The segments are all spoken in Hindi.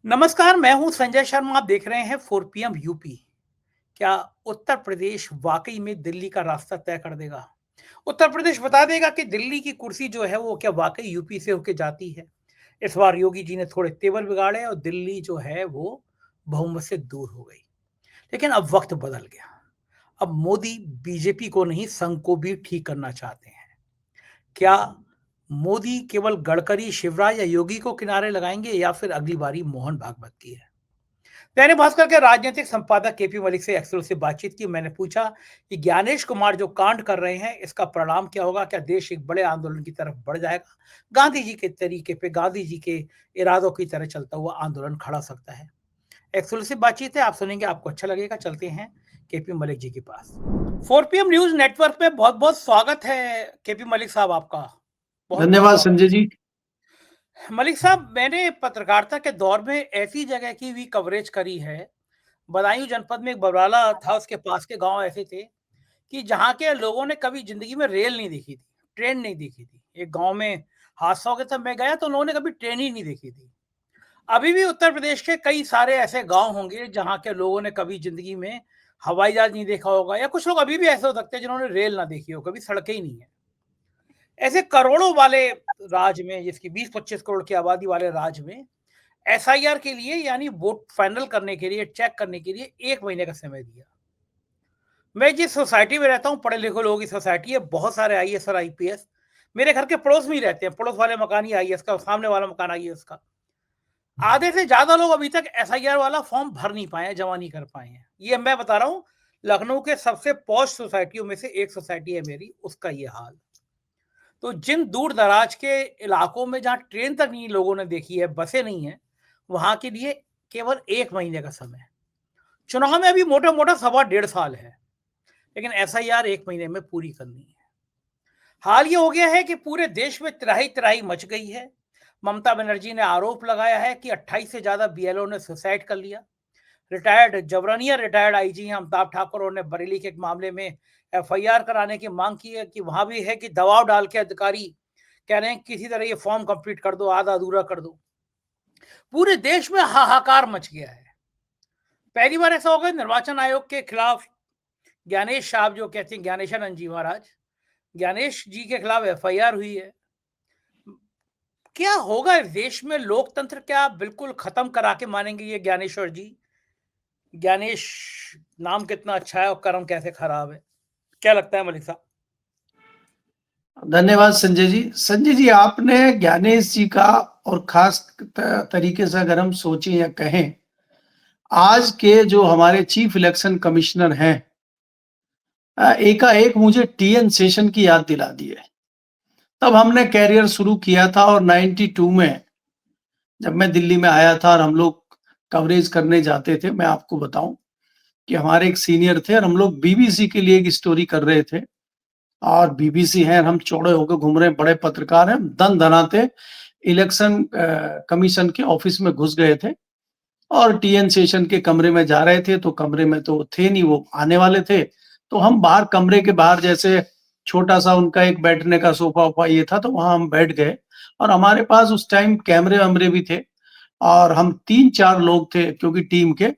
नमस्कार, मैं हूं संजय शर्मा। आप देख रहे हैं 4 पीएम यूपी। क्या उत्तर प्रदेश वाकई में दिल्ली का रास्ता तय कर देगा? उत्तर प्रदेश बता देगा कि दिल्ली की कुर्सी जो है वो क्या वाकई यूपी से होके जाती है? इस बार योगी जी ने थोड़े तेवर बिगाड़े और दिल्ली जो है वो बहुमत से दूर हो गई। लेकिन अब वक्त बदल गया। अब मोदी बीजेपी को नहीं, संघ को भी ठीक करना चाहते हैं। क्या मोदी केवल गडकरी, शिवराज या योगी को किनारे लगाएंगे या फिर अगली बारी मोहन भागवत की है? दैनिक भास्कर के राजनीतिक संपादक केपी मलिक से एक्सक्लूसिव से बातचीत की। मैंने पूछा कि ज्ञानेश कुमार जो कांड कर रहे हैं, इसका परिणाम क्या होगा? क्या देश एक बड़े आंदोलन की तरफ बढ़ जाएगा? गांधी जी के तरीके पे, गांधी जी के इरादों की तरह चलता हुआ आंदोलन खड़ा हो सकता है? एक्सक्लूसिव बातचीत है, आप सुनेंगे, आपको अच्छा लगेगा। चलते हैं केपी मलिक जी के पास। 4 पीएम न्यूज नेटवर्क में बहुत बहुत स्वागत है केपी मलिक साहब आपका। बहुत बहुत धन्यवाद स्वागत। संजय जी। मलिक साहब, मैंने पत्रकारिता के दौर में ऐसी जगह की भी कवरेज करी है। बदायूं जनपद में एक बरवाला था, उसके पास के गांव ऐसे थे कि जहाँ के लोगों ने कभी जिंदगी में रेल नहीं देखी थी, ट्रेन नहीं देखी थी। एक गांव में हादसा हो गया था, मैं गया तो उन्होंने कभी ट्रेन ही नहीं देखी थी। अभी भी उत्तर प्रदेश के कई सारे ऐसे गांव होंगे जहाँ के लोगों ने कभी जिंदगी में हवाई जहाज नहीं देखा होगा, या कुछ लोग अभी भी ऐसे हो सकते हैं जिन्होंने रेल ना देखी हो, कभी सड़कें ही नहीं है। ऐसे करोड़ों वाले राज्य में, जिसकी 20-25 करोड़ की आबादी वाले राज्य में, एसआईआर के लिए यानी वोट फाइनल करने के लिए, चेक करने के लिए 1 महीने का समय दिया। मैं जिस सोसाइटी में रहता हूँ, पढ़े लिखे लोगों की सोसाइटी है, बहुत सारे आईएएस और आईपीएस मेरे घर के पड़ोस में ही रहते हैं। पड़ोस वाले मकान ही आईएएस का, सामने वाला मकान आईएएस का। आधे से ज्यादा लोग अभी तक एसआईआर वाला फॉर्म भर नहीं पाए हैं, जमा नहीं कर पाए हैं। ये मैं बता रहा हूँ, लखनऊ के सबसे पॉश सोसाइटियों में से एक सोसाइटी है मेरी, उसका ये हाल। तो जिन दूर दराज के इलाकों में जहाँ ट्रेन तक नहीं लोगों ने देखी है, बसें नहीं है, वहां के लिए केवल 1 महीने का समय। चुनाव में अभी मोटा मोटा 1.5 साल है, लेकिन एसआईआर 1 महीने में पूरी करनी है। हाल ये हो गया है कि पूरे देश में त्राही त्राही मच गई है। ममता बनर्जी ने आरोप लगाया है कि 28 से ज्यादा बीएलओ ने सुसाइड कर लिया। रिटायर्ड जबरानिया रिटायर्ड आईजी हैं अमिताभ ठाकुर ने बरेली के एक मामले में एफआईआर कराने की मांग की है कि वहां भी है कि दबाव डाल के अधिकारी कह रहे हैं किसी तरह ये फॉर्म कंप्लीट कर दो, आधा अधूरा कर दो। पूरे देश में हाहाकार मच गया है। पहली बार ऐसा होगा निर्वाचन आयोग के खिलाफ ज्ञानेश साहब, जो कहते हैं ज्ञानेशानंद जी महाराज, ज्ञानेश जी के खिलाफ एफआईआर हुई है। क्या होगा इस देश में? लोकतंत्र क्या बिल्कुल खत्म करा के मानेंगे ये ज्ञानेश्वर जी? ज्ञानेश नाम कितना अच्छा है और कर्म कैसे खराब है? क्या लगता है मलिक साहब? धन्यवाद संजय जी। संजय जी, आपने ज्ञानेश जी का और खास तरीके से अगर हम सोचें या कहें, आज के जो हमारे चीफ इलेक्शन कमिश्नर हैं, एकाएक मुझे टीएन सेशन की याद दिला दी है। तब हमने कैरियर शुरू किया था और 92 में जब मैं दिल्ली में आया था और हम लोग कवरेज करने जाते थे, मैं आपको बताऊं कि हमारे एक सीनियर थे और हम लोग बीबीसी के लिए एक स्टोरी कर रहे थे। और बीबीसी है, हम चौड़े होकर घूम रहे हैं, बड़े पत्रकार हैं, दन दनाते इलेक्शन कमीशन के ऑफिस में घुस गए थे और टीएन सेशन के कमरे में जा रहे थे। तो कमरे में तो थे नहीं, वो आने वाले थे। तो हम बाहर, कमरे के बाहर, जैसे छोटा सा उनका एक बैठने का सोफा वोफा ये था, तो वहां हम बैठ गए। और हमारे पास उस टाइम कैमरे वैमरे भी थे और हम 3-4 लोग थे क्योंकि टीम के।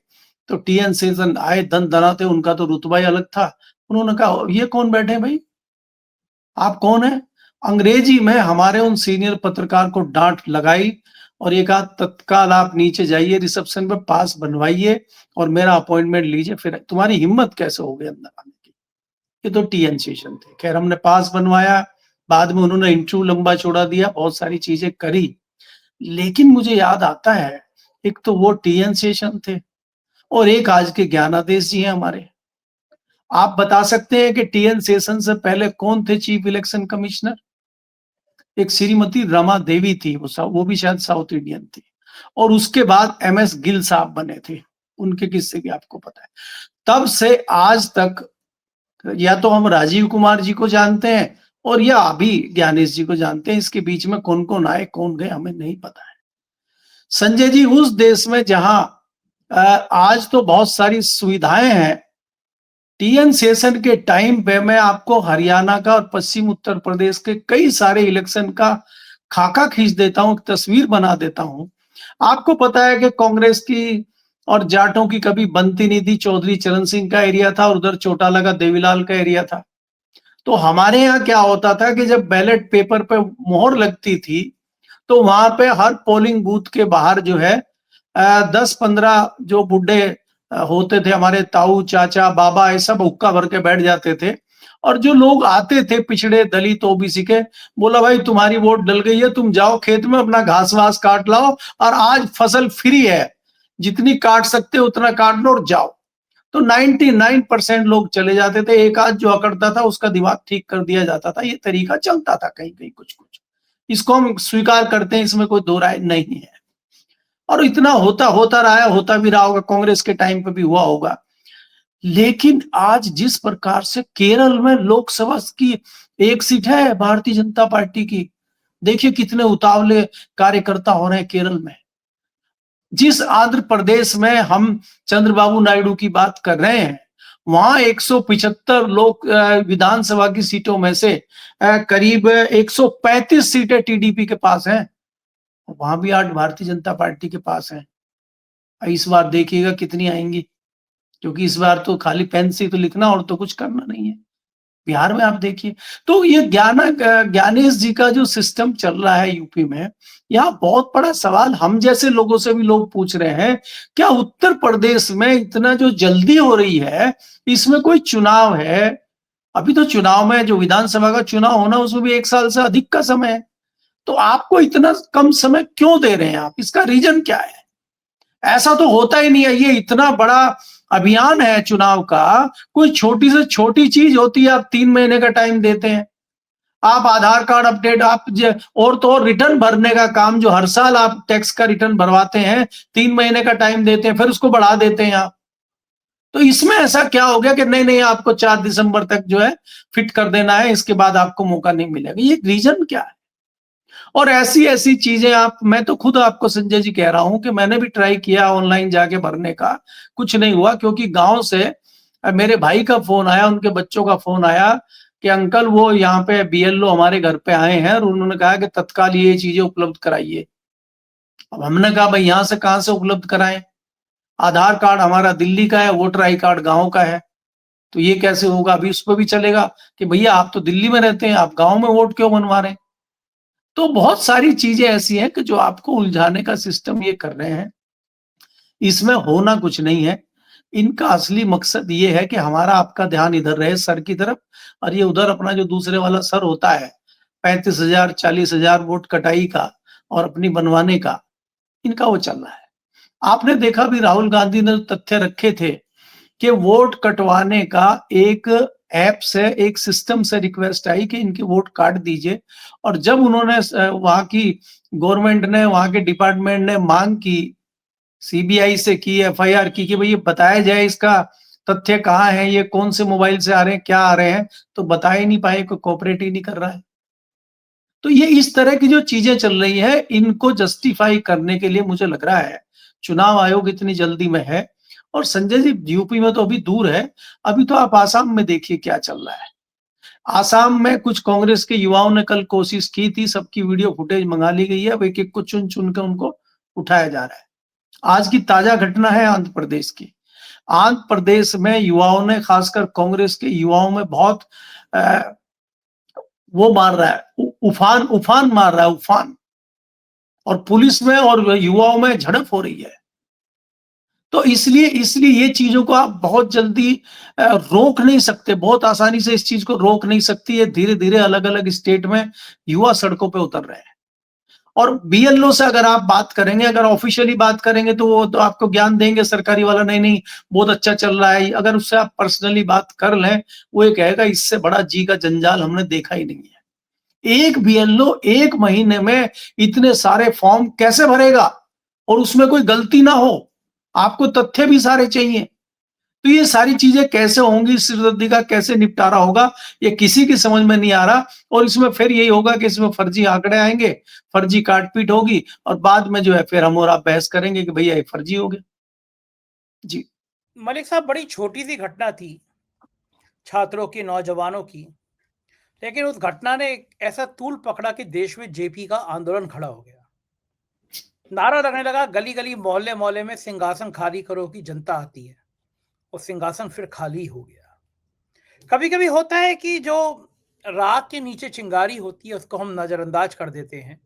तो टीएन सेशन आए दन दनाते, उनका तो रुतबा ही अलग था। उन्होंने कहा, ये कौन बैठे हैं भाई, आप कौन है? अंग्रेजी में हमारे उन सीनियर पत्रकार को डांट लगाई और ये कहा, तत्काल आप नीचे जाइए, रिसेप्शन पे पास बनवाइए और मेरा अपॉइंटमेंट लीजिए, फिर तुम्हारी हिम्मत कैसे हो गई अंदर आने की। ये तो टीएन सेशन थे। खैर, हमने पास बनवाया, बाद में उन्होंने इंटरव्यू लंबा चौड़ा दिया, बहुत सारी चीजें करी। लेकिन मुझे याद आता है, एक तो वो टीएन सेशन थे और एक आज के ज्ञानादेश जी हैं हमारे। आप बता सकते हैं कि टीएन सेशन से पहले कौन थे चीफ इलेक्शन कमिश्नर? एक श्रीमती रमा देवी थी, वो भी शायद साउथ इंडियन थी। और उसके बाद एमएस गिल साहब बने थे, उनके किस्से भी आपको पता है। तब से आज तक या तो हम राजीव कुमार जी को जानते हैं और या अभी ज्ञानेश जी को जानते हैं। इसके बीच में कौन कौन आए कौन गए हमें नहीं पता है। संजय जी, उस देश में जहां आज तो बहुत सारी सुविधाएं हैं, टीएन सेशन के टाइम पे मैं आपको हरियाणा का और पश्चिम उत्तर प्रदेश के कई सारे इलेक्शन का खाका खींच देता हूं, तस्वीर बना देता हूं। आपको पता है कि कांग्रेस की और जाटों की कभी बनती नहीं थी। चौधरी चरण सिंह का एरिया था और उधर चोटाला का देवीलाल का एरिया था। तो हमारे यहाँ क्या होता था कि जब बैलेट पेपर पे मोहर लगती थी तो वहां पे हर पोलिंग बूथ के बाहर जो है 10-15 जो बुढ़े होते थे, हमारे ताऊ चाचा बाबा, ये सब हुक्का भर के बैठ जाते थे। और जो लोग आते थे पिछड़े दलित ओबीसी के, बोला भाई तुम्हारी वोट डल गई है, तुम जाओ खेत में अपना घास वास काट लाओ और आज फसल फ्री है, जितनी काट सकते हो उतना काट लो और जाओ। तो 99% लोग चले जाते थे, एक आध जो अकड़ता था उसका दिमाग ठीक कर दिया जाता था। ये तरीका चलता था कहीं कहीं कुछ कुछ, इसको हम स्वीकार करते हैं, इसमें कोई दो राय नहीं है। और इतना होता होता रहा है, होता भी रहा होगा, कांग्रेस के टाइम पे भी हुआ होगा। लेकिन आज जिस प्रकार से केरल में लोकसभा की एक सीट है भारतीय जनता पार्टी की, देखिए कितने उतावले कार्यकर्ता हो रहे हैं केरल में। जिस आंध्र प्रदेश में हम चंद्रबाबू नायडू की बात कर रहे हैं, वहां 175 लोक विधानसभा की सीटों में से करीब 135 सीटें टीडीपी के पास हैं। वहां भी आज भारतीय जनता पार्टी के पास है। इस बार देखिएगा कितनी आएंगी, क्योंकि इस बार तो खाली पेन से तो लिखना और तो कुछ करना नहीं है। बिहार में आप देखिए, तो ये ज्ञानेश जी का जो सिस्टम चल रहा है यूपी में, यहाँ बहुत बड़ा सवाल हम जैसे लोगों से भी लोग पूछ रहे हैं, क्या उत्तर प्रदेश में इतना जो जल्दी हो रही है, इसमें कोई चुनाव है? अभी तो चुनाव में, जो विधानसभा का चुनाव होना उसमें भी 1 साल से अधिक का समय है। तो आपको इतना कम समय क्यों दे रहे हैं आप? इसका रीजन क्या है? ऐसा तो होता ही नहीं है, ये इतना बड़ा अभियान है चुनाव का, कोई छोटी से छोटी चीज होती है आप 3 महीने का टाइम देते हैं। आप आधार कार्ड अपडेट, और तो और रिटर्न भरने का काम जो हर साल आप टैक्स का रिटर्न भरवाते हैं, 3 महीने का टाइम देते हैं, फिर उसको बढ़ा देते हैं आप। तो इसमें ऐसा क्या हो गया कि नहीं नहीं आपको 4 दिसंबर तक जो है फिट कर देना है, इसके बाद आपको मौका नहीं मिलेगा? ये रीजन क्या है? और ऐसी ऐसी चीजें आप, मैं तो खुद आपको संजय जी कह रहा हूं कि मैंने भी ट्राई किया ऑनलाइन जाके भरने का, कुछ नहीं हुआ। क्योंकि गांव से मेरे भाई का फोन आया, उनके बच्चों का फोन आया कि अंकल वो यहाँ पे बीएलओ हमारे घर पे आए हैं और उन्होंने कहा कि तत्काल ये चीजें उपलब्ध कराइए। अब हमने कहा भाई यहाँ से कहाँ से उपलब्ध कराएं? आधार कार्ड हमारा दिल्ली का है, वोटर आई कार्ड गाँव का है, तो ये कैसे होगा? अभी उस पर भी चलेगा कि भैया आप तो दिल्ली में रहते हैं, आप गाँव में वोट क्यों बनवा रहे हैं? तो बहुत सारी चीजें ऐसी हैं कि जो आपको उलझाने का सिस्टम ये कर रहे हैं। इसमें होना कुछ नहीं है। इनका असली मकसद ये है कि हमारा आपका ध्यान इधर रहे सर की तरफ, और ये उधर अपना जो दूसरे वाला सर होता है 35,000 40,000 वोट कटाई का और अपनी बनवाने का, इनका वो चल रहा है। आपने देखा भी राहुल गांधी ने तथ्य रखे थे कि वोट कटवाने का एक ऐप से, एक सिस्टम से रिक्वेस्ट आई कि इनके वोट काट दीजिए। और जब उन्होंने वहां की गवर्नमेंट ने, वहां के डिपार्टमेंट ने मांग की, सीबीआई से की, एफआईआर की कि भाई ये बताया जाए इसका तथ्य कहाँ है, ये कौन से मोबाइल से आ रहे हैं, क्या आ रहे हैं, तो बता ही नहीं पाए, कोई कोऑपरेट ही नहीं कर रहा है। तो ये इस तरह की जो चीजें चल रही है, इनको जस्टिफाई करने के लिए मुझे लग रहा है चुनाव आयोग इतनी जल्दी में है। और संजय जी यूपी में तो अभी दूर है, अभी तो आप आसाम में देखिए क्या चल रहा है। आसाम में कुछ कांग्रेस के युवाओं ने कल कोशिश की थी, सबकी वीडियो फुटेज मंगा ली गई है, अब एक एक को चुन चुन कर उनको उठाया जा रहा है। आज की ताजा घटना है आंध्र प्रदेश की। आंध्र प्रदेश में युवाओं ने, खासकर कांग्रेस के युवाओं में बहुत वो मार रहा है, उफान उफान मार रहा है, उफान। और पुलिस में और युवाओं में झड़प हो रही है। तो इसलिए इसलिए ये चीजों को आप बहुत जल्दी रोक नहीं सकते, बहुत आसानी से इस चीज को रोक नहीं सकती है। धीरे धीरे अलग अलग स्टेट में युवा सड़कों पे उतर रहे हैं। और बीएलओ से अगर आप बात करेंगे, अगर ऑफिशियली बात करेंगे, तो वो तो आपको ज्ञान देंगे सरकारी वाला, नहीं नहीं बहुत अच्छा चल रहा है। अगर उससे आप पर्सनली बात कर लें, वो ये कहेगा इससे बड़ा जी का जंजाल हमने देखा ही नहीं है। एक बीएलओ 1 महीने में इतने सारे फॉर्म कैसे भरेगा और उसमें कोई गलती ना हो? आपको तथ्य भी सारे चाहिए। तो ये सारी चीजें कैसे होंगी, सिरदर्दी का कैसे निपटारा होगा, ये किसी की समझ में नहीं आ रहा। और इसमें फिर यही होगा कि इसमें फर्जी आंकड़े आएंगे, फर्जी काटपीट होगी, और बाद में जो है फिर हम और आप बहस करेंगे कि भैया ये फर्जी हो गया। जी। मलिक साहब, बड़ी छोटी सी घटना थी छात्रों की, नौजवानों की, लेकिन उस घटना ने एक ऐसा तूल पकड़ा कि देश में जेपी का आंदोलन खड़ा हो गया। नारा लगने लगा, गली गली मोहल्ले मोहल्ले में सिंहासन खाली करो की जनता आती है। और सिंहासन फिर खाली हो गया। कभी कभी होता है कि जो राख के नीचे चिंगारी होती है उसको हम नजरअंदाज कर देते हैं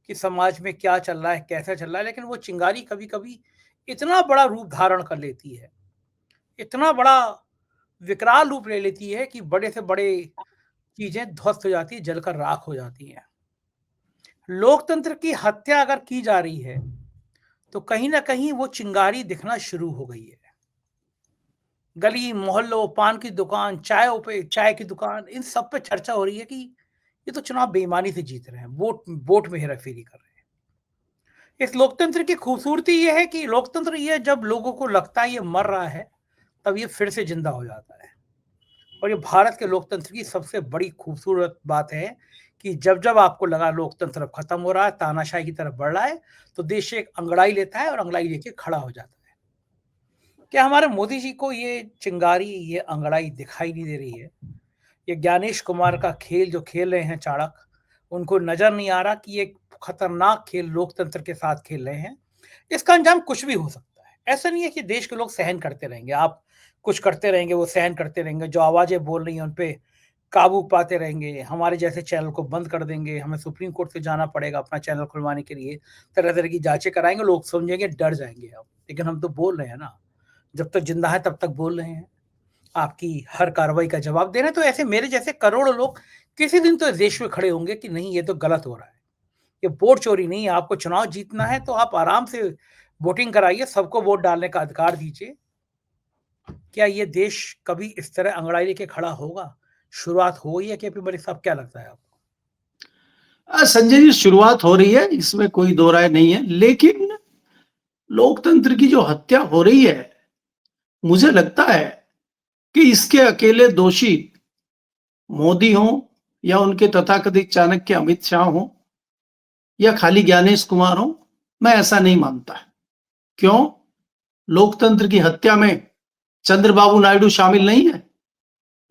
कि समाज में क्या चल रहा है, कैसा चल रहा है, लेकिन वो चिंगारी कभी कभी इतना बड़ा रूप धारण कर लेती है, इतना बड़ा विकराल रूप ले लेती है कि बड़े से बड़े चीजें ध्वस्त हो जाती है, जलकर राख हो जाती हैं। लोकतंत्र की हत्या अगर की जा रही है तो कहीं ना कहीं वो चिंगारी दिखना शुरू हो गई है। गली मोहल्लों, पान की दुकान, चाय की दुकान, इन सब पे चर्चा हो रही है कि ये तो चुनाव बेईमानी से जीत रहे हैं, वोट वोट में हेराफेरी कर रहे हैं। इस लोकतंत्र की खूबसूरती ये है कि लोकतंत्र ये जब लोगों को लगता है ये मर रहा है, तब ये फिर से जिंदा हो जाता है। और ये भारत के लोकतंत्र की सबसे बड़ी खूबसूरत बात है कि जब जब आपको लगा लोकतंत्र अब खत्म हो रहा है, तानाशाही की तरफ बढ़ रहा है, तो देश एक अंगड़ाई लेता है और अंगड़ाई लेके खड़ा हो जाता है। क्या हमारे मोदी जी को ये चिंगारी, ये अंगड़ाई दिखाई नहीं दे रही है? ये ज्ञानेश कुमार का खेल जो खेल रहे हैं चाणक्य, उनको नजर नहीं आ रहा कि ये खतरनाक खेल लोकतंत्र के साथ खेल रहे हैं। इसका अंजाम कुछ भी हो सकता है। ऐसा नहीं है कि देश के लोग सहन करते रहेंगे, आप कुछ करते रहेंगे, वो सहन करते रहेंगे, जो आवाजें बोल रही हैं उन पे काबू पाते रहेंगे, हमारे जैसे चैनल को बंद कर देंगे, हमें सुप्रीम कोर्ट से जाना पड़ेगा अपना चैनल खुलवाने के लिए, तरह तरह की जांचें कराएंगे, लोग समझेंगे, डर जाएंगे। अब लेकिन हम तो बोल रहे हैं ना, जब तक जिंदा है तब तक बोल रहे हैं, आपकी हर कार्रवाई का जवाब दे रहे हैं। तो ऐसे मेरे जैसे करोड़ों लोग किसी दिन तो इस देश में खड़े होंगे कि नहीं, ये तो गलत हो रहा है, ये वोट चोरी नहीं है। आपको चुनाव जीतना है तो आप आराम से वोटिंग कराइए, सबको वोट डालने का अधिकार दीजिए। क्या ये देश कभी इस तरह अंगड़ाई लेके खड़ा होगा? शुरुआत हो गई है केपी मलिक साहब, क्या लगता है आपको? संजय जी, शुरुआत हो रही है, इसमें कोई दो राय नहीं है, लेकिन लोकतंत्र की जो हत्या हो रही है, मुझे लगता है कि इसके अकेले दोषी मोदी हो या उनके तथाकथित चाणक्य अमित शाह हो या खाली ज्ञानेश कुमार हो, मैं ऐसा नहीं मानता। क्यों? लोकतंत्र की हत्या में चंद्रबाबु नायडू शामिल नहीं है।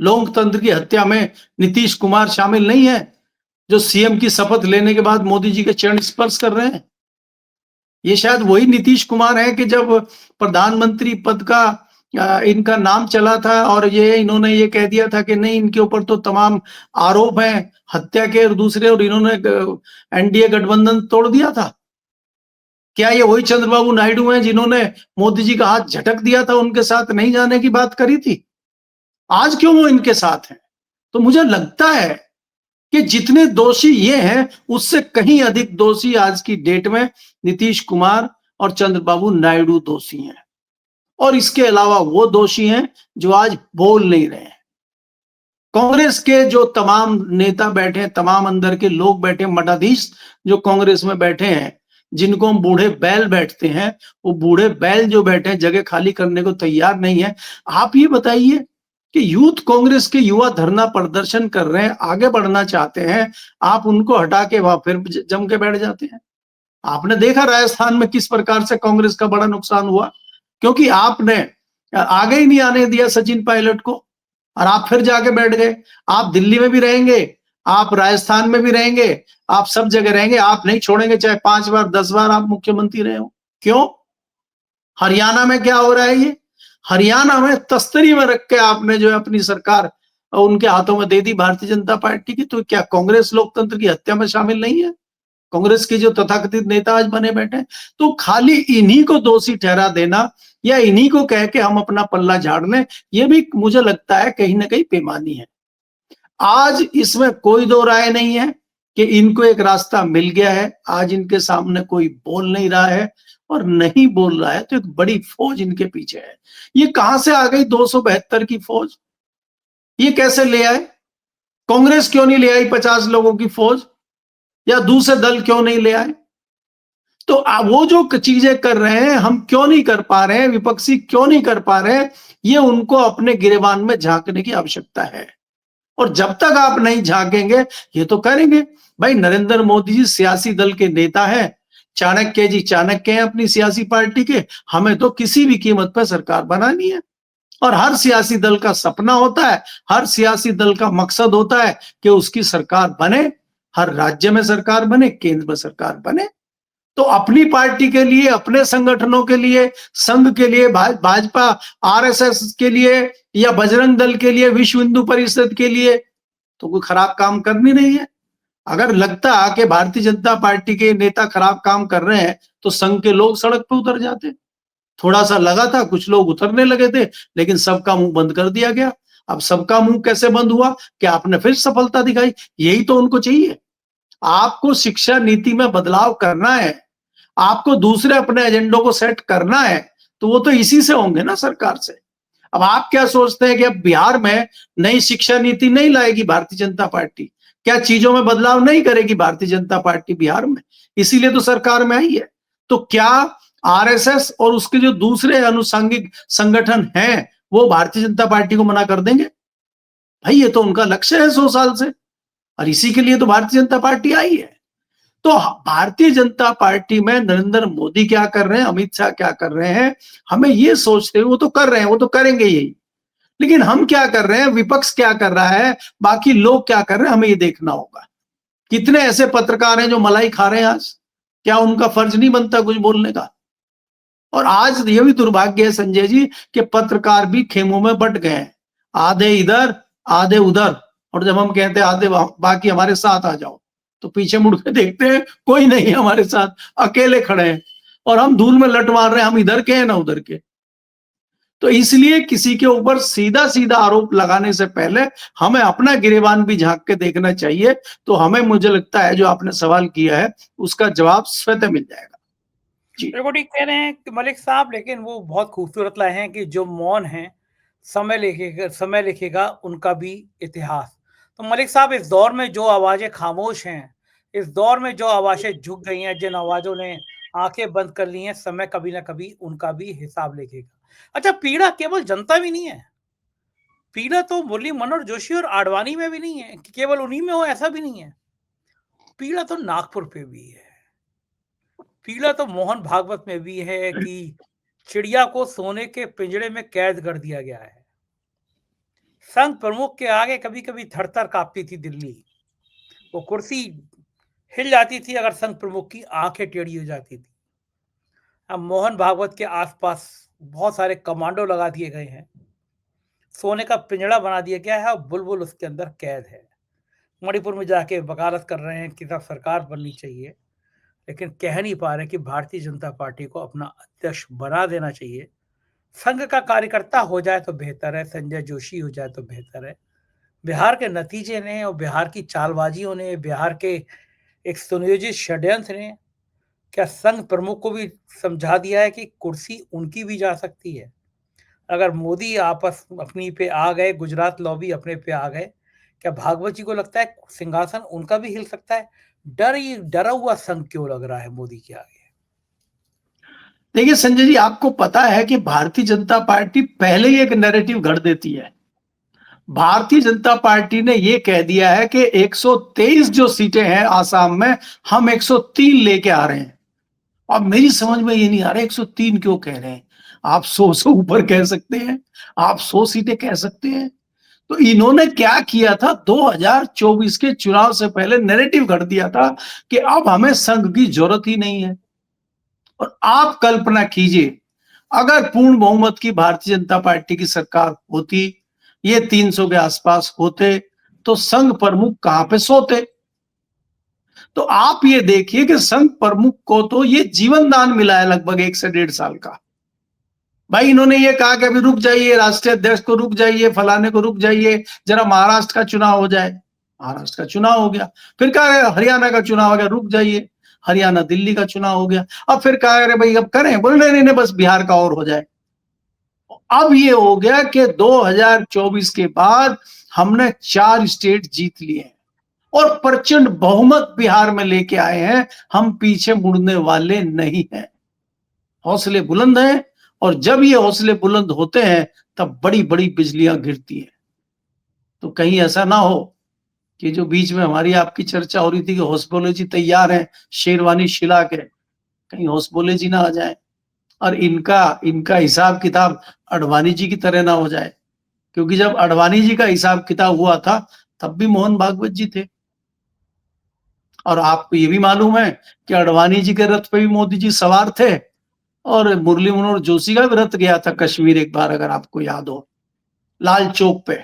लोकतंत्र की हत्या में नीतीश कुमार शामिल नहीं है, जो सीएम की शपथ लेने के बाद मोदी जी के चरण स्पर्श कर रहे हैं। ये शायद वही नीतीश कुमार है कि जब प्रधानमंत्री पद का इनका नाम चला था और ये इन्होंने ये कह दिया था कि नहीं, इनके ऊपर तो तमाम आरोप हैं हत्या के और दूसरे, और इन्होंने एनडीए गठबंधन तोड़ दिया था। क्या ये वही चंद्रबाबू नायडू हैं जिन्होंने मोदी जी का हाथ झटक दिया था, उनके साथ नहीं जाने की बात करी थी? आज क्यों वो इनके साथ हैं? तो मुझे लगता है कि जितने दोषी ये हैं, उससे कहीं अधिक दोषी आज की डेट में नीतीश कुमार और चंद्रबाबू नायडू दोषी हैं। और इसके अलावा वो दोषी हैं जो आज बोल नहीं रहे हैं। कांग्रेस के जो तमाम नेता बैठे हैं, तमाम अंदर के लोग बैठे, मठाधीश जो कांग्रेस में बैठे हैं, जिनको हम बूढ़े बैल बैठते हैं, वो बूढ़े बैल जो बैठे हैं जगह खाली करने को तैयार नहीं है। आप ये बताइए कि यूथ कांग्रेस के युवा धरना प्रदर्शन कर रहे हैं, आगे बढ़ना चाहते हैं, आप उनको हटा के वहां फिर जम के बैठ जाते हैं। आपने देखा राजस्थान में किस प्रकार से कांग्रेस का बड़ा नुकसान हुआ, क्योंकि आपने आगे ही नहीं आने दिया सचिन पायलट को, और आप फिर जाके बैठ गए। आप दिल्ली में भी रहेंगे, आप राजस्थान में भी रहेंगे, आप सब जगह रहेंगे, आप नहीं छोड़ेंगे, चाहे 5 बार 10 बार आप मुख्यमंत्री रहे हो। क्यों? हरियाणा में क्या हो रहा है? ये हरियाणा में तस्तरी में रख के आपने जो है अपनी सरकार उनके हाथों में दे दी, भारतीय जनता पार्टी की। तो क्या कांग्रेस लोकतंत्र की हत्या में शामिल नहीं है? कांग्रेस के जो तथाकथित नेता आज बने बैठे, तो खाली इन्हीं को दोषी ठहरा देना या इन्हीं को कह के हम अपना पल्ला झाड़ लें, ये भी मुझे लगता है कहीं ना कहीं बेईमानी है। आज इसमें कोई दो राय नहीं है कि इनको एक रास्ता मिल गया है। आज इनके सामने कोई बोल नहीं रहा है, और नहीं बोल रहा है तो एक बड़ी फौज इनके पीछे है। ये कहां से आ गई 272 की फौज? ये कैसे ले आए? कांग्रेस क्यों नहीं ले आई 50 लोगों की फौज, या दूसरे दल क्यों नहीं ले आए? तो वो जो चीजें कर रहे हैं हम क्यों नहीं कर पा रहे हैं, विपक्षी क्यों नहीं कर पा रहे हैं, ये उनको अपने गिरेबान में झांकने की आवश्यकता है। और जब तक आप नहीं झांकेंगे, ये तो करेंगे। भाई, नरेंद्र मोदी जी सियासी दल के नेता हैं, चाणक्य जी चाणक्य हैं अपनी सियासी पार्टी के। हमें तो किसी भी कीमत पर सरकार बनानी है, और हर सियासी दल का सपना होता है, हर सियासी दल का मकसद होता है कि उसकी सरकार बने, हर राज्य में सरकार बने, केंद्र में सरकार बने। तो अपनी पार्टी के लिए, अपने संगठनों के लिए, संघ के लिए, भाजपा, आरएसएस के लिए या बजरंग दल के लिए, विश्व हिंदू परिषद के लिए तो कोई खराब काम करनी नहीं है। अगर लगता कि भारतीय जनता पार्टी के नेता खराब काम कर रहे हैं तो संघ के लोग सड़क पे उतर जाते। थोड़ा सा लगा था, कुछ लोग उतरने लगे थे, लेकिन सबका मुंह बंद कर दिया गया। अब सबका मुंह कैसे बंद हुआ कि आपने फिर सफलता दिखाई। यही तो उनको चाहिए। आपको शिक्षा नीति में बदलाव करना है, आपको दूसरे अपने एजेंडों को सेट करना है, तो वो तो इसी से होंगे ना, सरकार से। अब आप क्या सोचते हैं कि अब बिहार में नई शिक्षा नीति नहीं लाएगी भारतीय जनता पार्टी? क्या चीजों में बदलाव नहीं करेगी भारतीय जनता पार्टी बिहार में? इसीलिए तो सरकार में आई है। तो क्या आरएसएस और उसके जो दूसरे अनुषंगिक संगठन हैं वो भारतीय जनता पार्टी को मना कर देंगे? भाई ये तो उनका लक्ष्य है 100 साल से, और इसी के लिए तो भारतीय जनता पार्टी आई है। तो भारतीय जनता पार्टी में नरेंद्र मोदी क्या कर रहे हैं, अमित शाह क्या कर रहे हैं, हमें ये सोचते हुए, वो तो कर रहे हैं, वो तो करेंगे यही, लेकिन हम क्या कर रहे हैं, विपक्ष क्या कर रहा है, बाकी लोग क्या कर रहे हैं, हमें ये देखना होगा। कितने ऐसे पत्रकार हैं जो मलाई खा रहे हैं आज? क्या उनका फर्ज नहीं बनता कुछ बोलने का? और आज ये भी दुर्भाग्य है संजय जी कि पत्रकार भी खेमों में बट गए हैं, आधे इधर आधे उधर। और जब हम कहते हैं आधे बाकी हमारे साथ आ जाओ, तो पीछे मुड़ के देखते हैं कोई नहीं हमारे साथ, अकेले खड़े हैं और हम धूल में लट मार रहे हैं, हम इधर के हैं ना उधर के। तो इसलिए किसी के ऊपर सीधा सीधा आरोप लगाने से पहले हमें अपना गिरेबान भी झांक के देखना चाहिए। तो हमें, मुझे लगता है जो आपने सवाल किया है उसका जवाब स्वतः मिल जाएगा। जी बिल्कुल ठीक कह रहे हैं कि मलिक साहब, लेकिन वो बहुत खूबसूरत लाए हैं कि जो मौन है समय लिखेगा उनका भी इतिहास। तो मलिक साहब, इस दौर में जो आवाजें खामोश हैं, इस दौर में जो आवाजें झुक गई हैं, जिन आवाजों ने आंखें बंद कर ली हैं, समय कभी ना कभी उनका भी हिसाब लेगा। अच्छा, पीड़ा केवल जनता में नहीं है, पीड़ा तो मुरली मनोहर जोशी और आडवाणी में भी नहीं है कि केवल उन्हीं में हो, ऐसा भी नहीं है। पीड़ा तो नागपुर पे भी है, पीड़ा तो मोहन भागवत में भी है कि चिड़िया को सोने के पिंजरे में कैद कर दिया गया है। संघ प्रमुख के आगे कभी कभी थरथर कांपती थी दिल्ली, वो कुर्सी हिल जाती थी अगर संघ प्रमुख की आंखें टेढ़ी हो जाती थी। अब मोहन भागवत के आसपास बहुत सारे कमांडो लगा दिए गए हैं, सोने का पिंजड़ा बना दिया गया है और बुलबुल उसके अंदर कैद है। मणिपुर में जाके वकालत कर रहे हैं कि सब सरकार बननी चाहिए, लेकिन कह नहीं पा रहे कि भारतीय जनता पार्टी को अपना अध्यक्ष बना देना चाहिए। संघ का कार्यकर्ता हो जाए तो बेहतर है, संजय जोशी हो जाए तो बेहतर है। बिहार के नतीजे ने और बिहार की चालबाजियों ने, बिहार के एक सुनियोजित षड्यंत्र ने क्या संघ प्रमुख को भी समझा दिया है कि कुर्सी उनकी भी जा सकती है। अगर मोदी आपस अपनी पे आ गए, गुजरात लॉबी अपने पे आ गए, क्या भागवत जी को लगता है सिंहासन उनका भी हिल सकता है? डरा हुआ संघ क्यों लग रहा है मोदी के आगे? देखिए संजय जी, आपको पता है कि भारतीय जनता पार्टी पहले ही एक नैरेटिव गढ़ देती है। भारतीय जनता पार्टी ने यह कह दिया है कि 123 जो सीटें हैं आसाम में, हम 103 लेके आ रहे हैं। अब मेरी समझ में ये नहीं आ रहा 103 क्यों कह रहे हैं। आप 100 से ऊपर कह सकते हैं, आप 100 सीटें कह सकते हैं। तो इन्होंने क्या किया था, 2024 के चुनाव से पहले नैरेटिव गढ़ दिया था कि अब हमें संघ की जरूरत ही नहीं है। और आप कल्पना कीजिए, अगर पूर्ण बहुमत की भारतीय जनता पार्टी की सरकार होती, ये 300 के आसपास होते, तो संघ प्रमुख कहां पे सोते? तो आप ये देखिए कि संघ प्रमुख को तो ये जीवन दान मिला है लगभग 1 से 1.5 साल का। भाई इन्होंने ये कहा कि अभी रुक जाइए, राष्ट्रीय अध्यक्ष को रुक जाइए, फलाने को रुक जाइए, जरा महाराष्ट्र का चुनाव हो जाए। महाराष्ट्र का चुनाव हो गया, फिर कहा हरियाणा का चुनाव हो गया, रुक जाइए। हरियाणा दिल्ली का चुनाव हो गया, अब फिर कहा अरे भाई अब करें, बोले नहीं नहीं बस बिहार का और हो जाए। अब ये हो गया कि 2024 के बाद हमने 4 स्टेट जीत लिए हैं और प्रचंड बहुमत बिहार में लेके आए हैं, हम पीछे मुड़ने वाले नहीं हैं। हौसले बुलंद हैं, और जब ये हौसले बुलंद होते हैं तब बड़ी बड़ी बिजलियां गिरती हैं। तो कहीं ऐसा ना हो कि जो बीच में हमारी आपकी चर्चा हो रही थी कि हौसबोले जी तैयार हैं शेरवानी शिला के, कहीं हौसबोले जी ना आ जाए और इनका इनका हिसाब किताब अडवाणी जी की तरह ना हो जाए। क्योंकि जब अडवाणी जी का हिसाब किताब हुआ था तब भी मोहन भागवत जी थे। और आपको ये भी मालूम है कि अडवाणी जी के रथ पे भी मोदी जी सवार थे और मुरली मनोहर जोशी का भी रथ गया था कश्मीर एक बार, अगर आपको याद हो, लाल चौक पे,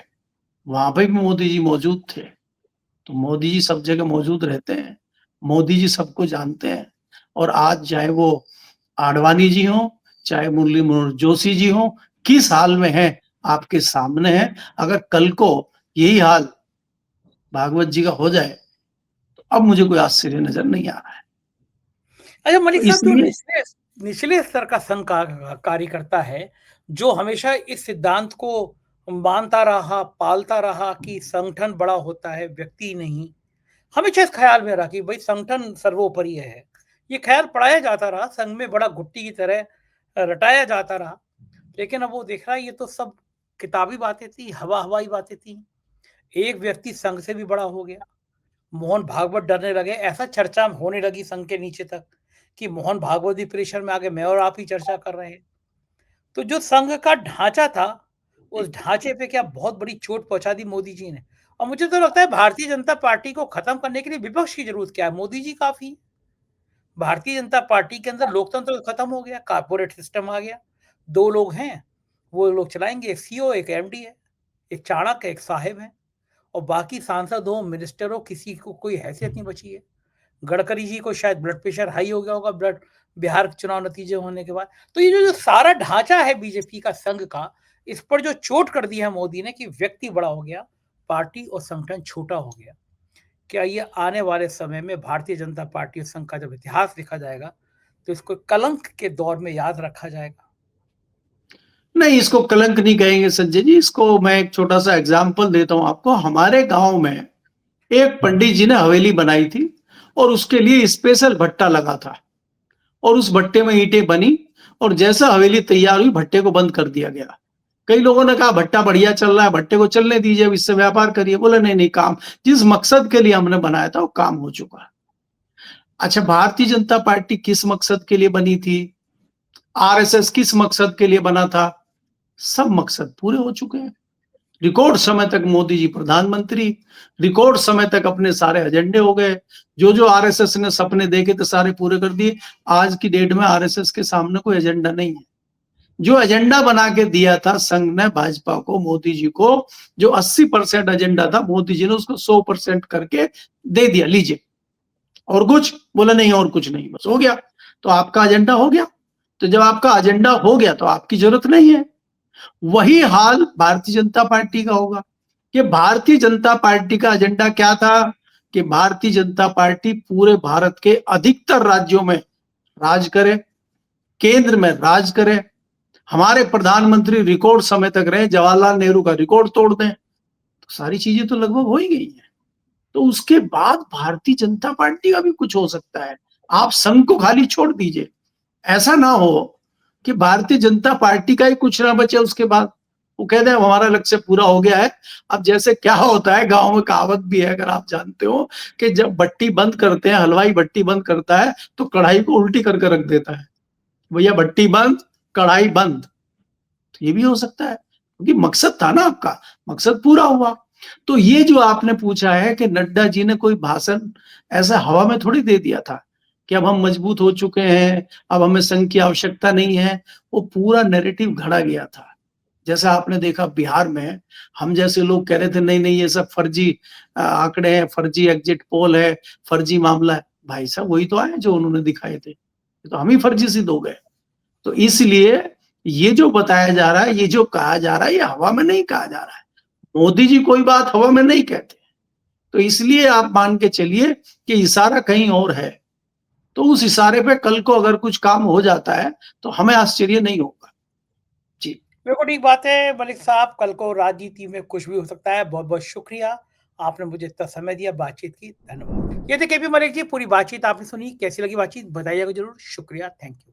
वहां पे भी मोदी जी मौजूद थे। तो मोदी जी सब जगह मौजूद रहते हैं, मोदी जी सबको जानते हैं। और आज चाहे वो आडवाणी जी हो, चाहे मुरली मनोहर जोशी जी हो, किस हाल में है आपके सामने है। अगर कल को यही हाल भागवत जी का हो जाए तो अब मुझे कोई आश्चर्य नजर नहीं आ रहा है। अच्छा तो मलिक साहब, जो इसलिए निचले निचले स्तर का संघ कार्यकर्ता है, जो हमेशा इस सिद्धांत को मानता रहा, पालता रहा कि संगठन बड़ा होता है, व्यक्ति नहीं। हमेशा इस ख्याल में रहा कि भाई संगठन सर्वोपरि है। ये ख्याल पढ़ाया जाता रहा, संघ में बड़ा गुट्टी की तरह रटाया जाता रहा। लेकिन अब वो देख रहा है ये तो सब किताबी बातें थी, हवा-हवाई बातें थी। एक व्यक्ति संघ से भी बड़ा हो गया। मोहन भागवत डरने लगे, ऐसा चर्चा होने लगी संघ के नीचे तक कि मोहन भागवत भी प्रेशर में आ गए, मैं और आप ही चर्चा कर रहे हैं। तो जो संघ का ढांचा था, उस ढांचे पे क्या बहुत बड़ी चोट पहुँचा दी मोदी जी ने। और मुझे तो लगता है भारतीय जनता पार्टी को खत्म करने के लिए विपक्ष की ज़रूरत क्या है? मोदी जी काफ़ी है। भारतीय जनता पार्टी के अंदर लोकतंत्र तो खत्म हो गया, कॉर्पोरेट सिस्टम आ गया। 2 लोग हैं, वो लोग चलाएँगे, एक सीईओ, एक एमडी है, एक चाणक्य, एक साहेब हैं और बाकी सांसद हो, मिनिस्टर हो, किसी को कोई हैसियत नहीं बची है। गडकरी जी को शायद ब्लड प्रेशर हाई हो गया होगा बिहार चुनाव नतीजे होने के बाद। तो ये जो सारा ढांचा है बीजेपी का संघ का, इस पर जो चोट कर दी है मोदी ने कि व्यक्ति बड़ा हो गया, पार्टी और संगठन छोटा हो गया। क्या ये आने वाले समय में भारतीय जनता पार्टी और संघ का जब इतिहास लिखा जाएगा, तो इसको कलंक के दौर में याद रखा जाएगा? नहीं, इसको कलंक नहीं कहेंगे संजय जी। इसको मैं एक छोटा सा एग्जाम्पल देता हूं आपको। हमारे गांव में एक पंडित जी ने हवेली बनाई थी और उसके लिए स्पेशल भट्टा लगा था और उस भट्टे में ईंटें बनी और जैसा हवेली तैयार हुई भट्टे को बंद कर दिया गया। कई लोगों ने कहा भट्टा बढ़िया चल रहा है, भट्टे को चलने दीजिए, अब इससे व्यापार करिए। बोले नहीं नहीं, काम जिस मकसद के लिए हमने बनाया था वो काम हो चुका है। अच्छा, भारतीय जनता पार्टी किस मकसद के लिए बनी थी, आरएसएस किस मकसद के लिए बना था, सब मकसद पूरे हो चुके हैं। रिकॉर्ड समय तक मोदी जी प्रधानमंत्री, रिकॉर्ड समय तक अपने सारे एजेंडे हो गए। जो जो आरएसएस ने सपने देखे थे सारे पूरे कर दिए। आज की डेट में आरएसएस के सामने कोई एजेंडा नहीं है। जो एजेंडा बना के दिया था संघ ने भाजपा को, मोदी जी को, जो 80% एजेंडा था, मोदी जी ने उसको 100% करके दे दिया, लीजिए। और कुछ बोला नहीं, और कुछ नहीं, बस हो गया। तो आपका एजेंडा हो गया। तो जब आपका एजेंडा हो गया तो आपकी जरूरत नहीं है। वही हाल भारतीय जनता पार्टी का होगा कि भारतीय जनता पार्टी का एजेंडा क्या था कि भारतीय जनता पार्टी पूरे भारत के अधिकतर राज्यों में राज करे, केंद्र में राज करे, हमारे प्रधानमंत्री रिकॉर्ड समय तक रहे, जवाहरलाल नेहरू का रिकॉर्ड तोड़ दें। तो सारी चीजें तो लगभग हो ही गई है। तो उसके बाद भारतीय जनता पार्टी का भी कुछ हो सकता है। आप संघ को खाली छोड़ दीजिए। ऐसा ना हो कि भारतीय जनता पार्टी का ही कुछ ना बचे उसके बाद वो कहते हैं हमारा लक्ष्य पूरा हो गया है। अब जैसे क्या होता है, गांव में कहावत भी है, अगर आप जानते हो, कि जब भट्टी बंद करते हैं, हलवाई भट्टी बंद करता है तो कढ़ाई को उल्टी करके रख देता है। भैया भट्टी बंद, कढ़ाई बंद। तो ये भी हो सकता है क्योंकि मकसद था ना आपका, मकसद पूरा हुआ। तो ये जो आपने पूछा है कि नड्डा जी ने कोई भाषण ऐसा हवा में थोड़ी दे दिया था कि अब हम मजबूत हो चुके हैं, अब हमें संघ की आवश्यकता नहीं है। वो पूरा नैरेटिव घड़ा गया था। जैसा आपने देखा बिहार में, हम जैसे लोग कह रहे थे नहीं नहीं ये सब फर्जी आंकड़े हैं, फर्जी एग्जिट पोल है, फर्जी मामला है। भाई साहब वही तो आए जो उन्होंने दिखाए थे, तो हम ही फर्जी सिद्ध हो गए। तो इसलिए ये जो बताया जा रहा है, ये जो कहा जा रहा है, ये हवा में नहीं कहा जा रहा है। मोदी जी कोई बात हवा में नहीं कहते। तो इसलिए आप मान के चलिए कि इशारा कहीं और है। तो उस इशारे पे कल को अगर कुछ काम हो जाता है तो हमें आश्चर्य नहीं होगा। जी। बिल्कुल ठीक बात है मलिक साहब, कल को राजनीति में कुछ भी हो सकता है। बहुत-बहुत शुक्रिया, आपने मुझे इतना समय दिया, बातचीत की, धन्यवाद। ये थे केपी मलिक जी, पूरी बातचीत आपने सुनी, कैसी लगी बातचीत बताइएगा ज़रूर। शुक्रिया, थैंक यू।